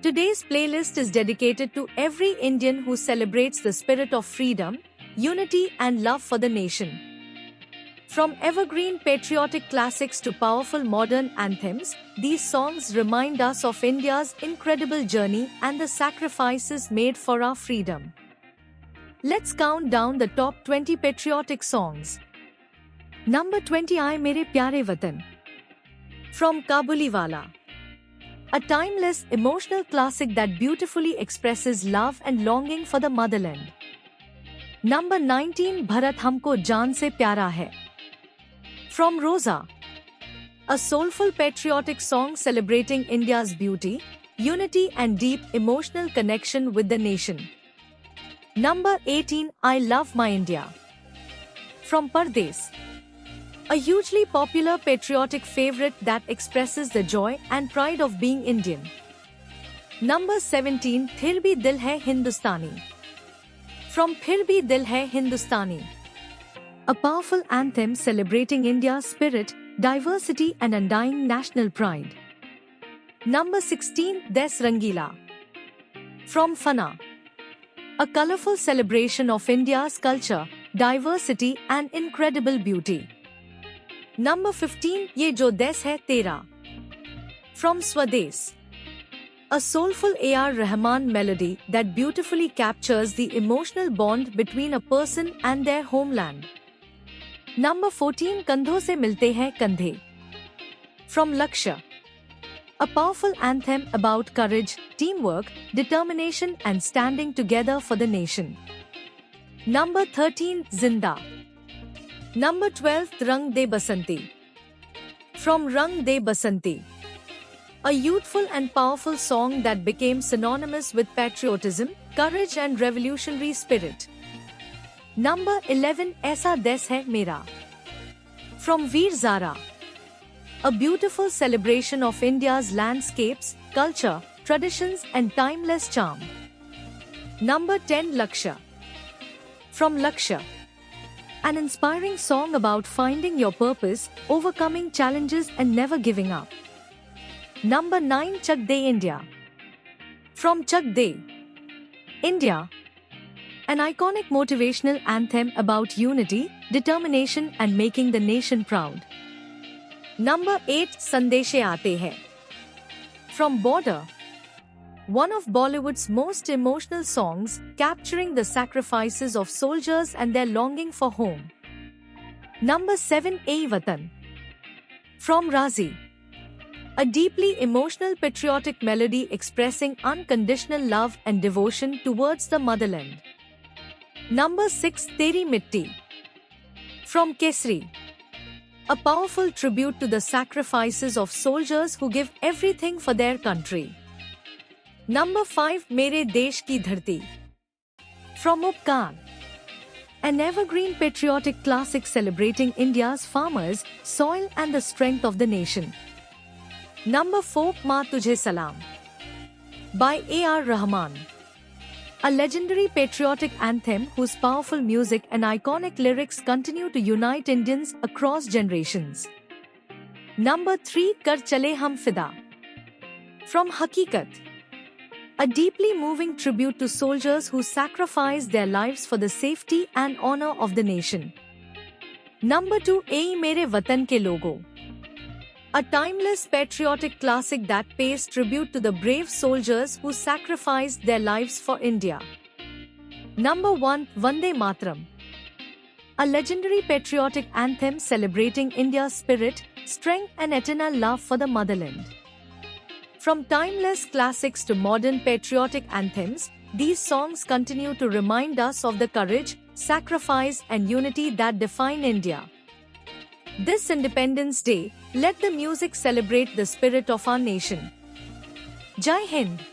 Today's playlist is dedicated to every Indian who celebrates the spirit of freedom, unity and love for the nation. From evergreen patriotic classics to powerful modern anthems, these songs remind us of India's incredible journey and the sacrifices made for our freedom. Let's count down the top 20 patriotic songs. Number 20, Aaye Mere Pyare Watan, from Kabuliwala. A timeless, emotional classic that beautifully expresses love and longing for the motherland. Number 19, Bharat Humko Jaan Se Pyara Hai, from Rosa. A soulful patriotic song celebrating India's beauty, unity and deep emotional connection with the nation. Number 18, I Love My India, from Pardes. A hugely popular patriotic favorite that expresses the joy and pride of being Indian. Number 17, Phir Bhi Dil Hai Hindustani, from Phir Bhi Dil Hai Hindustani. A powerful anthem celebrating India's spirit, diversity and undying national pride. Number 16, Des Rangila, from Fana. A colorful celebration of India's culture, diversity and incredible beauty. Number 15, Ye Jo Des Hai Tera, from Swades. A soulful A.R. Rahman melody that beautifully captures the emotional bond between a person and their homeland. Number 14, Kandho Se Milte Hain Kandhe, from Lakshya. A powerful anthem about courage, teamwork, determination and standing together for the nation. Number 13, Zinda. Number 12, Rang De Basanti, from Rang De Basanti. A youthful and powerful song that became synonymous with patriotism, courage and revolutionary spirit. Number 11, Aisa Des Hai Mera, from Veer Zara. A beautiful celebration of India's landscapes, culture, traditions and timeless charm. Number 10, Lakshya, from Lakshya. An inspiring song about finding your purpose, overcoming challenges and never giving up. Number 9, Chak De India, from Chak De, India. An iconic motivational anthem about unity, determination and making the nation proud. Number 8, Sandeshe Aate Hai, from Border. One of Bollywood's most emotional songs, capturing the sacrifices of soldiers and their longing for home. Number 7, Ei Watan, from Razi. A deeply emotional patriotic melody expressing unconditional love and devotion towards the motherland. Number 6, Teri Mitti, from Kesri. A powerful tribute to the sacrifices of soldiers who give everything for their country. Number 5, Mere Desh Ki Dharti, from Upkan. An evergreen patriotic classic celebrating India's farmers, soil and the strength of the nation. Number 4, Maa Tujhe Salam, by A.R. Rahman. A legendary patriotic anthem whose powerful music and iconic lyrics continue to unite Indians across generations. Number 3, Kar Chale Hum Fida, from Hakikat. A deeply moving tribute to soldiers who sacrificed their lives for the safety and honor of the nation. Number 2, Ei Mere Watan Ke Logo. A timeless patriotic classic that pays tribute to the brave soldiers who sacrificed their lives for India. Number 1, Vande Mataram. A legendary patriotic anthem celebrating India's spirit, strength and eternal love for the motherland. From timeless classics to modern patriotic anthems, these songs continue to remind us of the courage, sacrifice and unity that define India. This Independence Day, let the music celebrate the spirit of our nation. Jai Hind!